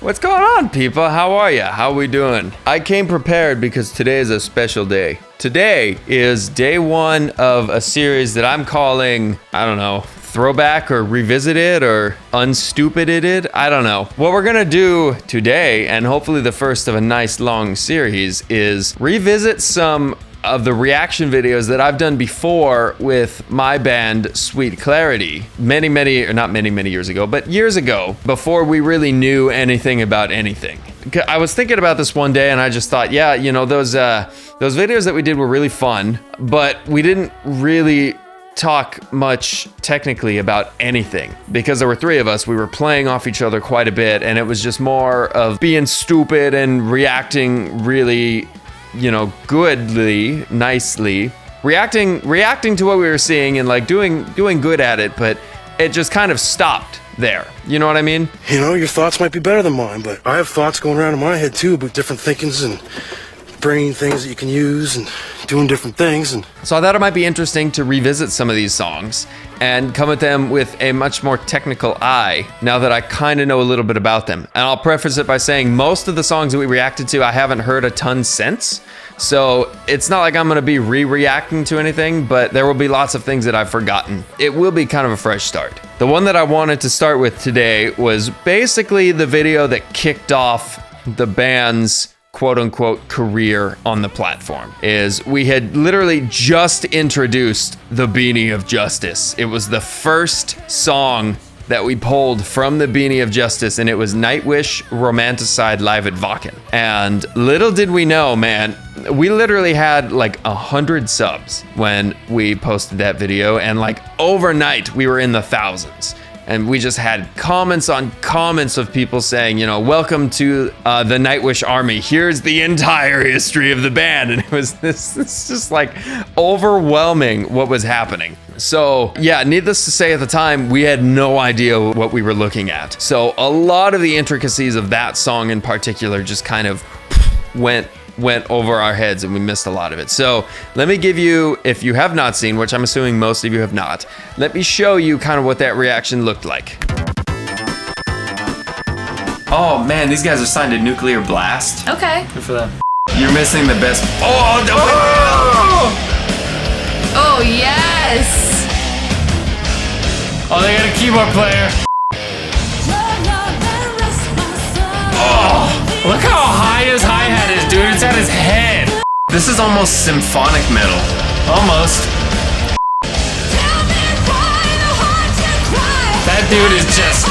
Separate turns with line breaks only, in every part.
What's going on, people? How are ya? How we doing? I came prepared because today is a special day. Today is day one of a series that I'm calling, I don't know, throwback or revisited or unstupided. I don't know. What we're gonna do today, and hopefully the first of a nice long series, is revisit some of the reaction videos that I've done before with my band Sweet Clarity many years ago, but years ago, before we really knew anything about anything. I was thinking about this one day and I just thought, yeah, you know, those videos that we did were really fun, but we didn't really talk much technically about anything because there were three of us. We were playing off each other quite a bit and it was just more of being stupid and reacting really, you know, goodly, nicely, reacting to what we were seeing and like doing good at it, but it just kind of stopped there. You know what I mean?
You know, your thoughts might be better than mine, but I have thoughts going around in my head too about different thinkings and bringing things that you can use and doing different things. And
so I thought it might be interesting to revisit some of these songs and come at them with a much more technical eye now that I kind of know a little bit about them. And I'll preface it by saying most of the songs that we reacted to I haven't heard a ton since. So it's not like I'm gonna be re-reacting to anything, but there will be lots of things that I've forgotten. It will be kind of a fresh start. The one that I wanted to start with today was basically the video that kicked off the band's quote-unquote career on the platform. Is we had literally just introduced the Beanie of Justice. It was the first song that we pulled from the Beanie of Justice, and it was Nightwish Romanticide live at Wacken. And little did we know, man, we literally had like 100 subs when we posted that video, and like overnight we were in the thousands. And we just had comments on comments of people saying, you know, welcome to the Nightwish army. Here's the entire history of the band. And it was this just like overwhelming what was happening. So yeah, needless to say at the time, we had no idea what we were looking at. So a lot of the intricacies of that song in particular just kind of went over our heads and we missed a lot of it. So let me give you, if you have not seen, which I'm assuming most of you have not, let me show you kind of what that reaction looked like. Oh man, these guys are signed to Nuclear Blast.
Okay.
Good for them. You're missing the best. Oh,
oh yes.
Oh, they got a keyboard player. Oh, look how high his hi-hat is, dude. It's at his head. This is almost symphonic metal. Almost. That dude is just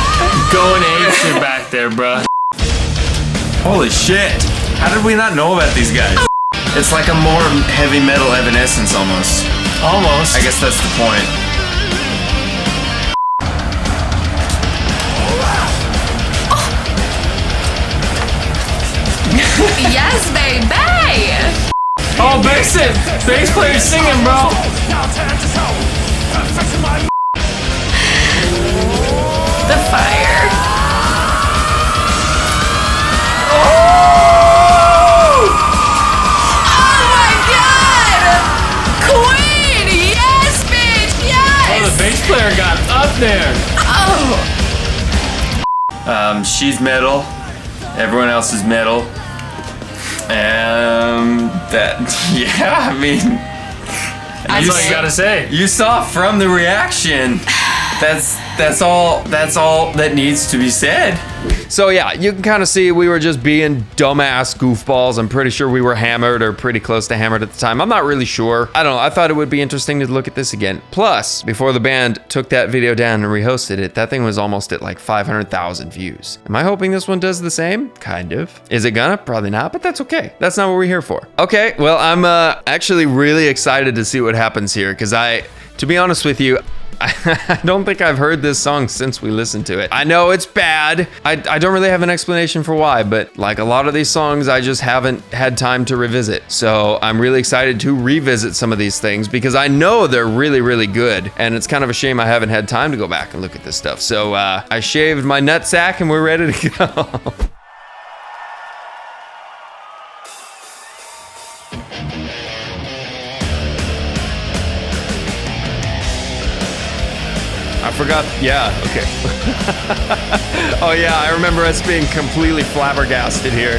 going apeshit back there, bruh. Holy shit. How did we not know about these guys? It's like a more heavy metal Evanescence almost. Almost. I guess that's the point.
Yes, baby!
Oh, bass player singing, bro.
The fire.
Oh!
Oh my god! Queen! Yes, bitch! Yes!
Oh, the bass player got up there.
Oh!
She's metal. Everyone else is metal. Yeah, I mean, that's all you gotta say. You saw from the reaction. That's all that needs to be said. So yeah, you can kind of see we were just being dumbass goofballs. I'm pretty sure we were hammered or pretty close to hammered at the time. I'm not really sure. I don't know. I thought it would be interesting to look at this again. Plus, before the band took that video down and rehosted it, that thing was almost at like 500,000 views. Am I hoping this one does the same? Kind of. Is it gonna? Probably not, but that's okay. That's not what we're here for. Okay, well, I'm actually really excited to see what happens here because to be honest with you, I don't think I've heard this song since we listened to it. I know it's bad. I don't really have an explanation for why, but like a lot of these songs, I just haven't had time to revisit. So I'm really excited to revisit some of these things because I know they're really, really good. And it's kind of a shame I haven't had time to go back and look at this stuff. So I shaved my nutsack and we're ready to go. I forgot. Yeah, okay. Oh yeah, I remember us being completely flabbergasted here.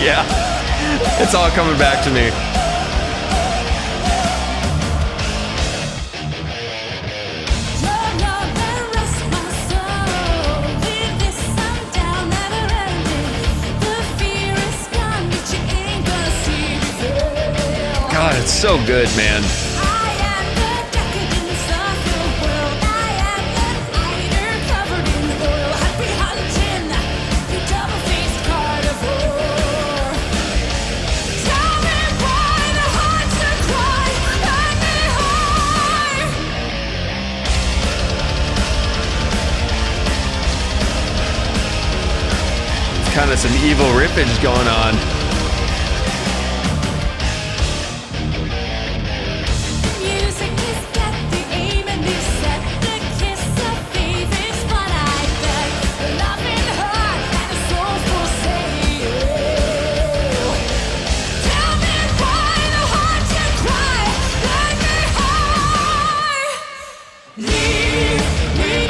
Yeah, it's all coming back to me. God, it's so good, man. Kind of some evil rippage going on.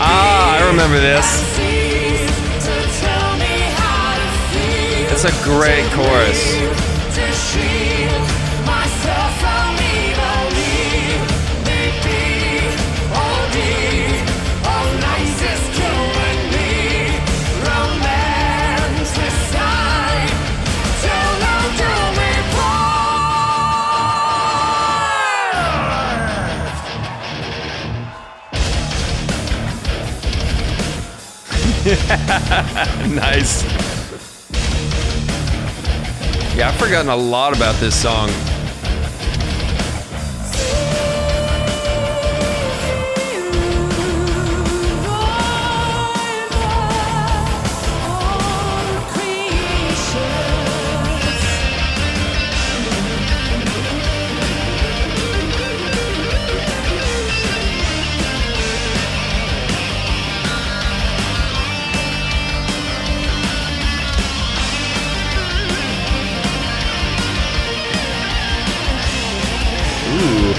Ah, I remember this. It's a great chorus. Nice. Yeah, I've forgotten a lot about this song. Ooh.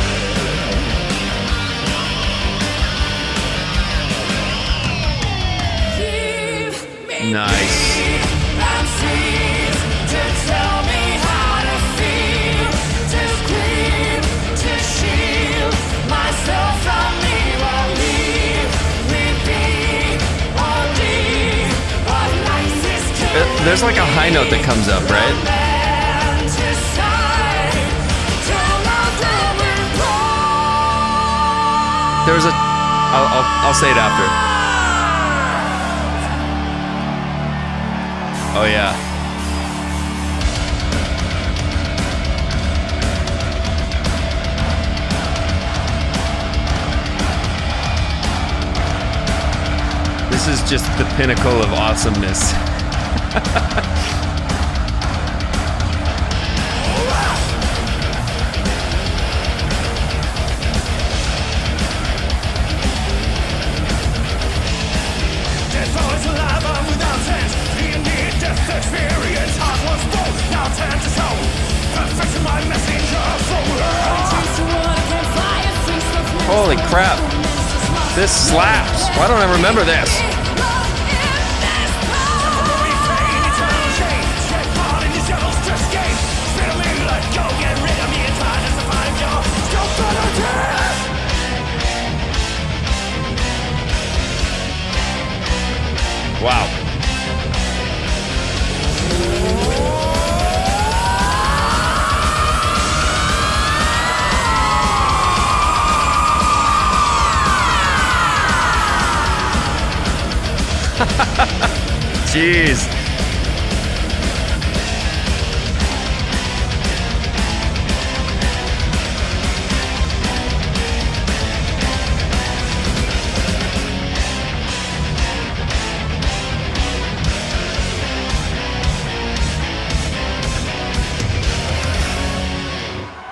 Nice. There's like a high note that comes up, right? There's a... I'll say it after. Oh, yeah. This is just the pinnacle of awesomeness. Holy crap. This slaps. Why don't I remember this? Wow. Jeez.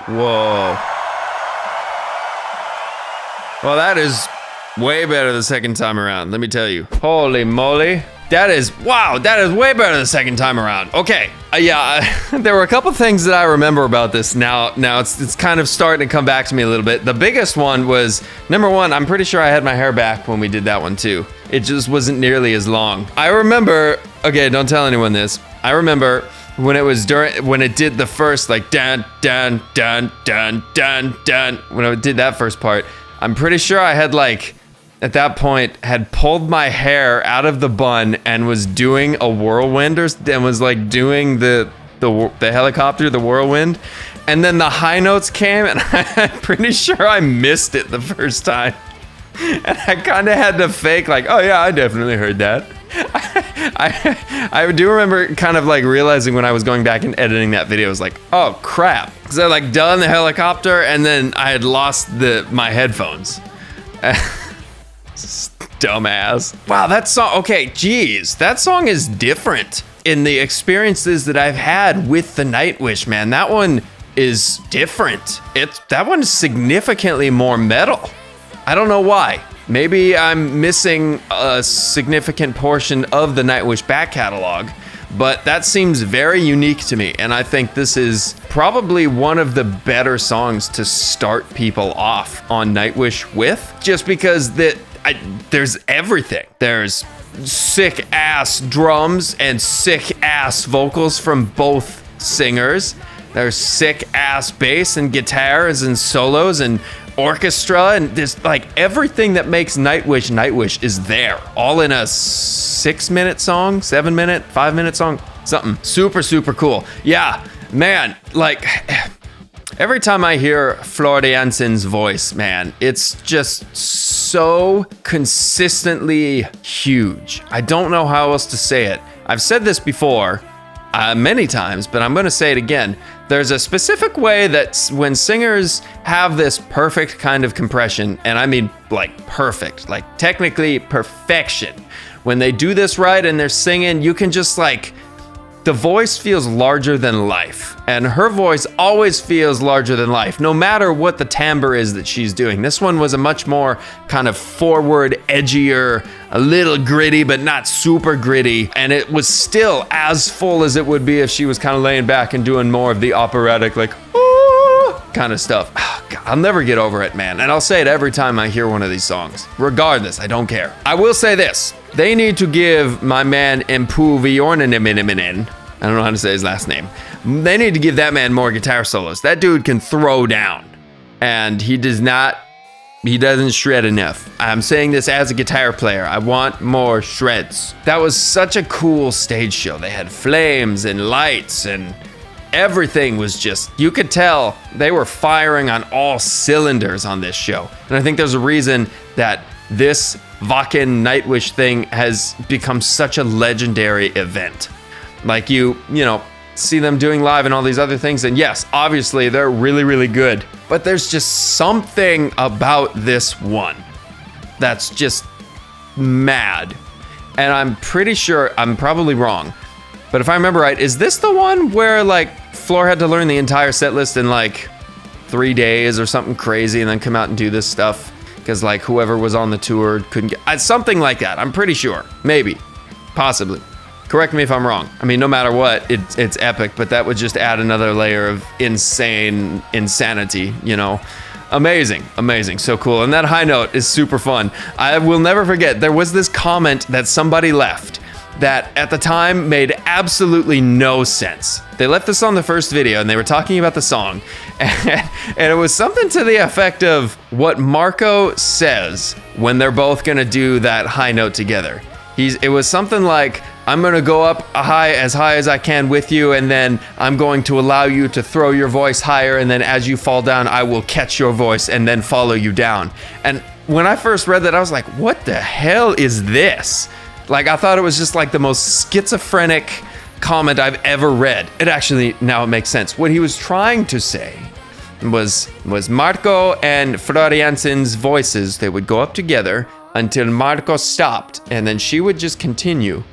Whoa. Well, that is way better the second time around, let me tell you. Holy moly. That is way better the second time around. Okay, there were a couple things that I remember about this. Now it's kind of starting to come back to me a little bit. The biggest one was, number one, I'm pretty sure I had my hair back when we did that one too. It just wasn't nearly as long. I remember, okay, don't tell anyone this. I remember when it did the first like dun dun dun dun dun dun, when it did that first part, I'm pretty sure I had like, at that point, had pulled my hair out of the bun and was doing a whirlwind and was like doing the helicopter, the whirlwind. And then the high notes came and I'm pretty sure I missed it the first time. And I kind of had to fake like, oh yeah, I definitely heard that. I do remember kind of like realizing when I was going back and editing that video, I was like, oh crap. Because I like done the helicopter and then I had lost my headphones. Dumbass. Wow, that song, okay, geez, that song is different in the experiences that I've had with the Nightwish, man. That one is different. That one is significantly more metal. I don't know why. Maybe I'm missing a significant portion of the Nightwish back catalog, but that seems very unique to me, and I think this is probably one of the better songs to start people off on Nightwish with, just because there's everything. There's sick ass drums and sick ass vocals from both singers. There's sick ass bass and guitars and solos and orchestra, and there's like everything that makes Nightwish is there, all in a 6-minute song, 7-minute, 5-minute song, something super cool. Yeah, man, like every time I hear Flor Jansen's voice, man, it's just so consistently huge. I don't know how else to say it. I've said this before many times, but I'm going to say it again. There's a specific way that when singers have this perfect kind of compression, and I mean like perfect, like technically perfection, when they do this right and they're singing, you can just like, the voice feels larger than life, and her voice always feels larger than life, no matter what the timbre is that she's doing. This one was a much more kind of forward, edgier, a little gritty, but not super gritty, and it was still as full as it would be if she was kind of laying back and doing more of the operatic, like, ooh, kind of stuff. Oh, God, I'll never get over it, man, and I'll say it every time I hear one of these songs. Regardless, I don't care. I will say this. They need to give my man Empu Viorneniminimin, I don't know how to say his last name. They need to give that man more guitar solos. That dude can throw down, and he doesn't shred enough. I'm saying this as a guitar player. I want more shreds. That was such a cool stage show. They had flames and lights and everything was just, you could tell they were firing on all cylinders on this show. And I think there's a reason that this Wacken Nightwish thing has become such a legendary event. Like you know, see them doing live and all these other things, and yes, obviously they're really good. But there's just something about this one that's just mad. And I'm pretty sure, I'm probably wrong, but if I remember right, is this the one where like Floor had to learn the entire set list in like 3 days or something crazy and then come out and do this stuff? Because like whoever was on the tour couldn't get, something like that. I'm pretty sure, maybe, possibly. Correct me if I'm wrong. I mean, no matter what, it's epic, but that would just add another layer of insanity, you know? Amazing, so cool. And that high note is super fun. I will never forget, there was this comment that somebody left that at the time made absolutely no sense. They left this on the first video and they were talking about the song, and it was something to the effect of what Marco says when they're both gonna do that high note together. It was something like, I'm gonna go up as high as I can with you, and then I'm going to allow you to throw your voice higher, and then as you fall down, I will catch your voice and then follow you down. And when I first read that, I was like, what the hell is this? Like, I thought it was just like the most schizophrenic comment I've ever read. Now it makes sense. What he was trying to say was Marco and Flor Jansen's voices, they would go up together until Marco stopped, and then she would just continue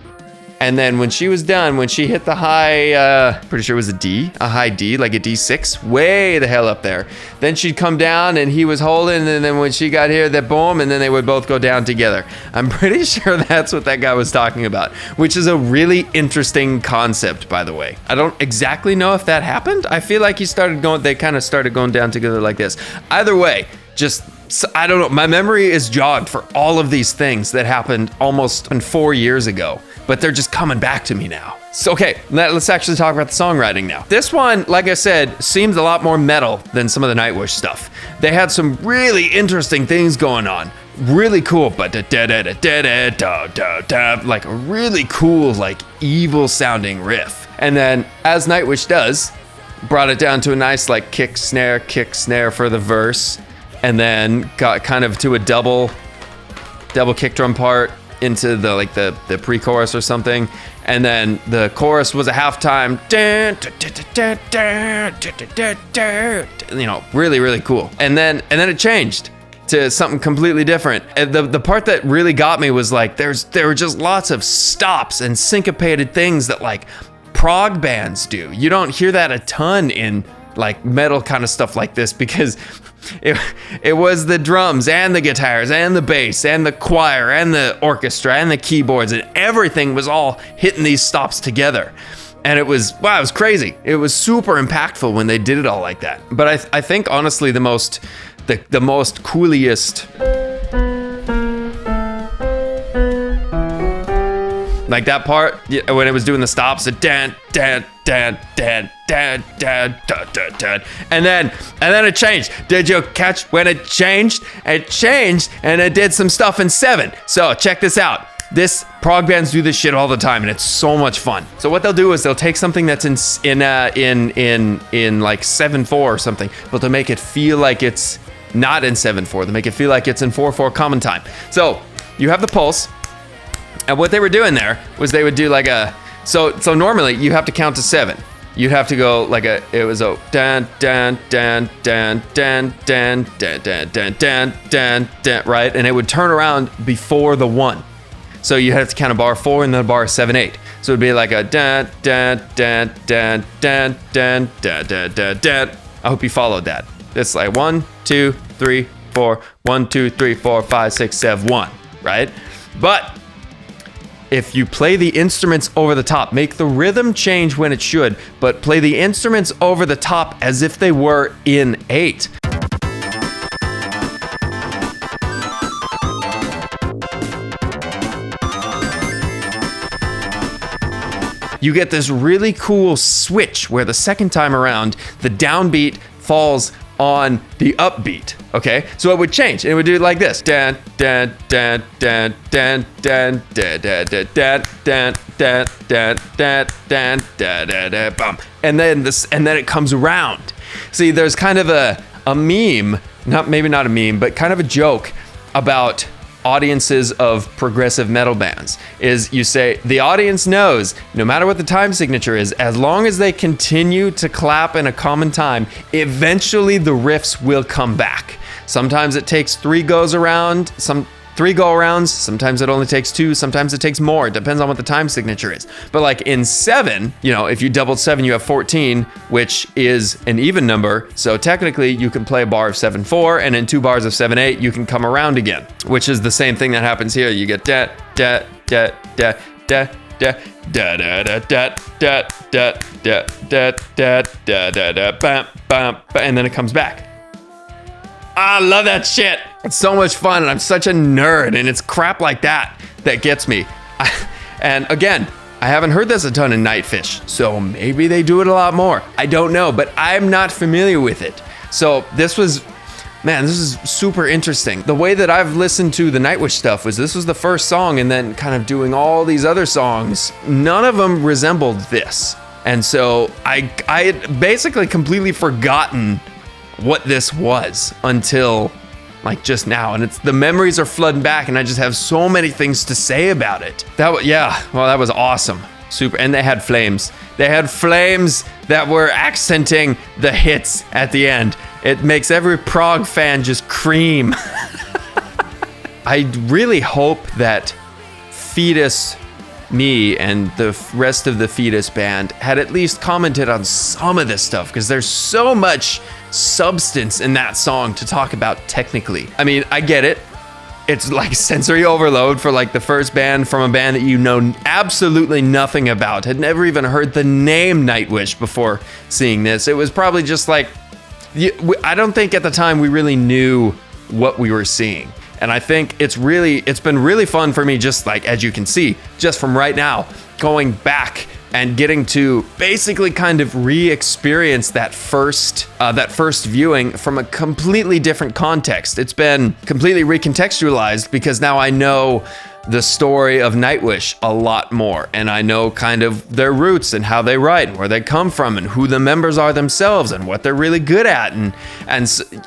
And then when she was done, when she hit the high, pretty sure it was a high D, like a D6, way the hell up there. Then she'd come down and he was holding, and then when she got here, that boom, and then they would both go down together. I'm pretty sure that's what that guy was talking about, which is a really interesting concept, by the way. I don't exactly know if that happened. I feel like they kind of started going down together like this. Either way, I don't know. My memory is jogged for all of these things that happened almost 4 years ago, but they're just coming back to me now. So, okay, let's actually talk about the songwriting now. This one, like I said, seems a lot more metal than some of the Nightwish stuff. They had some really interesting things going on. Really cool, but like a really cool, like evil sounding riff. And then, as Nightwish does, brought it down to a nice like kick snare for the verse. And then got kind of to a double kick drum part into the pre-chorus or something. And then the chorus was a halftime, you know, really, really cool. And then it changed to something completely different. And the part that really got me was like, there were just lots of stops and syncopated things that like prog bands do. You don't hear that a ton in like metal kind of stuff like this, because it was the drums and the guitars and the bass and the choir and the orchestra and the keyboards, and everything was all hitting these stops together. And it was crazy. It was super impactful when they did it all like that. But I think honestly the most coolest, like that part when it was doing the stops, and then it changed. Did you catch when it changed? It changed and it did some stuff in 7. So check this out. This prog bands do this shit all the time, and it's so much fun. So what they'll do is they'll take something that's in like 7/4 or something, but they'll make it feel like it's not in 7/4. They'll make it feel like it's in 4/4 common time. So you have the pulse. And what they were doing there was they would do like so normally you have to count to 7. You'd have to go like it was a dan dan dan dan dan dan dan dan dan dan dan dan, right? And it would turn around before the 1. So you have to count a bar 4 and then a bar 7/8. So it'd be like a dan dan dan dan dan dan dan dan dan dan. I hope you followed that. It's like 1 2 3 4 1 2 3 4 5 6 7 1, right? But if you play the instruments over the top, make the rhythm change when it should, but play the instruments over the top as if they were in 8. You get this really cool switch where the second time around, the downbeat falls on the upbeat, okay? So it would change, and it would do it like this. Dan, dan, dan, dan, dan, dan, dan, dan, dan, dan, dan, dan, dan, dan, dan, dan, dan, bum. And then it comes around. See, there's kind of a meme, maybe not a meme, but kind of a joke about audiences of progressive metal bands, is you say the audience knows no matter what the time signature is, as long as they continue to clap in a common time, eventually the riffs will come back. Sometimes it takes 3 goes around, 3 go-arounds, sometimes it only takes 2, sometimes it takes more. It depends on what the time signature is. But like in 7, you know, if you doubled 7, you have 14, which is an even number. So technically you can play a bar of 7/4, and in 2 bars of 7/8, you can come around again, which is the same thing that happens here. You get da da da da da da da da da da da da da da da da da da bam bam, and then it comes back. I love that shit. It's so much fun, and I'm such a nerd, and it's crap like that gets me. And again, I haven't heard this a ton in Nightwish, so maybe they do it a lot more. I don't know, but I'm not familiar with it. So this is super interesting. The way that I've listened to the Nightwish stuff was this was the first song, and then kind of doing all these other songs, none of them resembled this. And so I had basically completely forgotten what this was until like just now, and the memories are flooding back, and I just have so many things to say about it. That was awesome. Super. And they had flames that were accenting the hits at the end. It makes every prog fan just cream. I really hope that Fetus me and the rest of the Fetus band had at least commented on some of this stuff, because there's so much substance in that song to talk about technically. I mean, I get it. It's like sensory overload for like the first band from a band that you know absolutely nothing about, had never even heard the name Nightwish before seeing this. It was probably just like, I don't think at the time we really knew what we were seeing. And I think it's been really fun for me, just like, as you can see, just from right now, going back and getting to basically kind of re-experience that first viewing from a completely different context. It's been completely recontextualized because now I know the story of Nightwish a lot more, and I know kind of their roots and how they write and where they come from and who the members are themselves and what they're really good at, and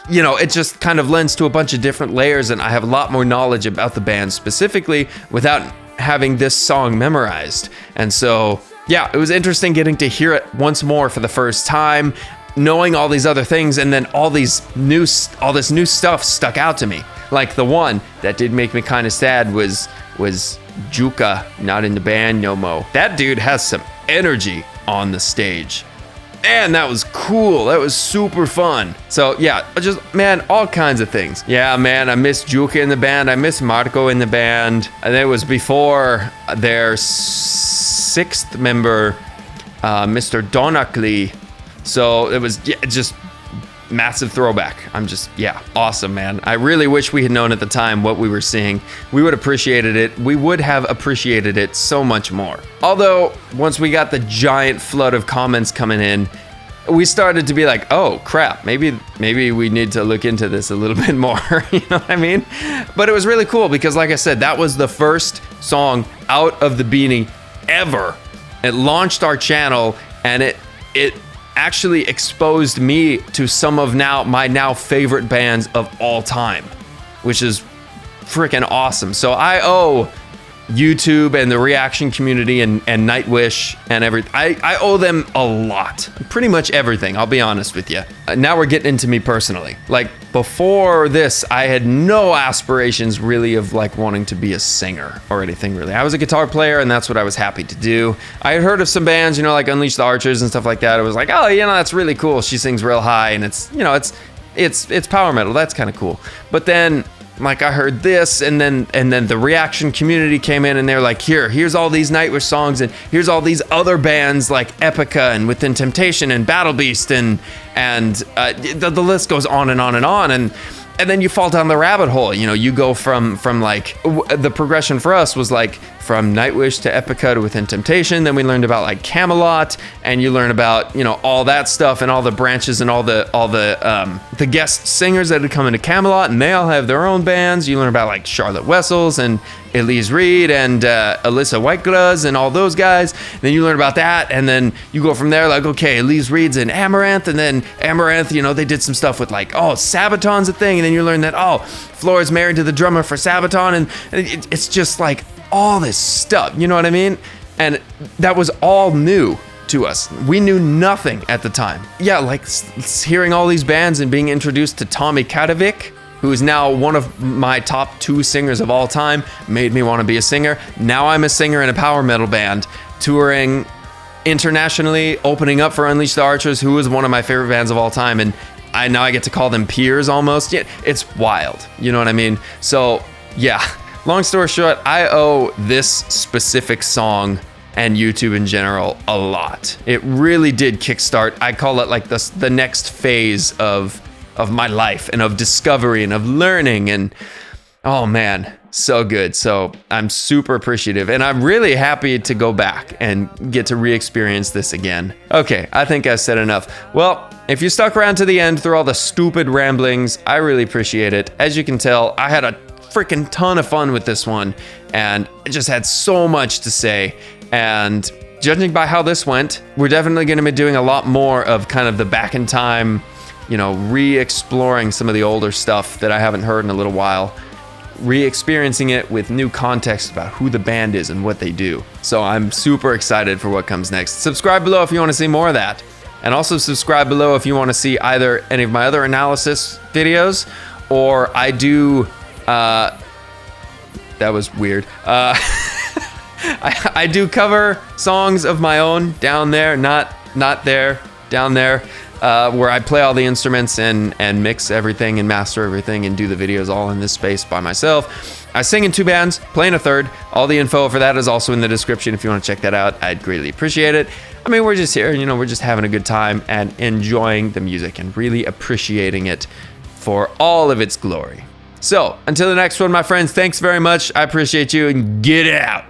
you know, it just kind of lends to a bunch of different layers, and I have a lot more knowledge about the band specifically without having this song memorized. And so yeah, it was interesting getting to hear it once more for the first time, knowing all these other things, and then all this new stuff stuck out to me. Like the one that did make me kind of sad was Juka not in the band no mo. That dude has some energy on the stage. Man, that was cool. That was super fun. So yeah, just, man, all kinds of things. Yeah, man, I miss Juka in the band. I miss Marco in the band. And it was before their 6th member, Mr. Donackley. So it was just massive throwback. I'm just, yeah, awesome, man. I really wish we had known at the time what we were seeing. We would have appreciated it. We would have appreciated it so much more. Although, once we got the giant flood of comments coming in, we started to be like, oh crap, maybe we need to look into this a little bit more. You know what I mean? But it was really cool because, like I said, that was the first song out of the beanie ever. It launched our channel, and it actually exposed me to some of my now favorite bands of all time, which is freaking awesome. So I owe YouTube and the reaction community and Nightwish and everything, I owe them a lot. Pretty much everything, I'll be honest with you. Now we're getting into me personally. Like, before this, I had no aspirations really of like wanting to be a singer or anything really. I was a guitar player, and that's what I was happy to do. I had heard of some bands, you know, like Unleash the Archers and stuff like that. It was like, oh, you know, that's really cool. She sings real high, and it's, you know, it's power metal. That's kind of cool. But then, like, I heard this, and then the reaction community came in, and they're like, here's all these Nightwish songs, and here's all these other bands like Epica and Within Temptation and Battle Beast, and the list goes on and on and on, and then you fall down the rabbit hole. You know, you go from like, the progression for us was like from Nightwish to Epica to Within Temptation. Then we learned about like Camelot, and you learn about, you know, all that stuff and all the branches and all the guest singers that had come into Camelot, and they all have their own bands. You learn about like Charlotte Wessels and Elise Reed and Alyssa Whiteglass and all those guys. Then you learn about that, and then you go from there like, okay, Elise Reed's in Amaranth, and then Amaranth, you know, they did some stuff with like, oh, Sabaton's a thing, and then you learn that, oh, Flora's married to the drummer for Sabaton, and it's just like all this stuff, you know what I mean? And that was all new to us. We knew nothing at the time. Yeah, like hearing all these bands and being introduced to Tommy Kadovic, who is now one of my top 2 singers of all time, made me want to be a singer. Now I'm a singer in a power metal band, touring internationally, opening up for Unleash the Archers, who is one of my favorite bands of all time, and now I get to call them peers almost. Yeah, it's wild, you know what I mean? So yeah, long story short, I owe this specific song and YouTube in general a lot. It really did kickstart, I call it like the next phase of my life and of discovery and of learning, and oh man, so good. So I'm super appreciative, and I'm really happy to go back and get to re-experience this again. Okay, I think I said enough. Well, if you stuck around to the end through all the stupid ramblings, I really appreciate it. As you can tell, I had a freaking ton of fun with this one, and I just had so much to say. And judging by how this went, we're definitely going to be doing a lot more of kind of the back in time, you know, re-exploring some of the older stuff that I haven't heard in a little while, re-experiencing it with new context about who the band is and what they do. So I'm super excited for what comes next. Subscribe below if you want to see more of that. And also subscribe below if you want to see either any of my other analysis videos, or I do, that was weird. I do cover songs of my own down there, not there, down there, where I play all the instruments and mix everything and master everything and do the videos all in this space by myself. I sing in 2 bands, play in a 3rd. All the info for that is also in the description if you want to check that out. I'd greatly appreciate it. I mean, we're just here, we're just having a good time and enjoying the music and really appreciating it for all of its glory. So, until the next one, my friends, thanks very much. I appreciate you, and get out.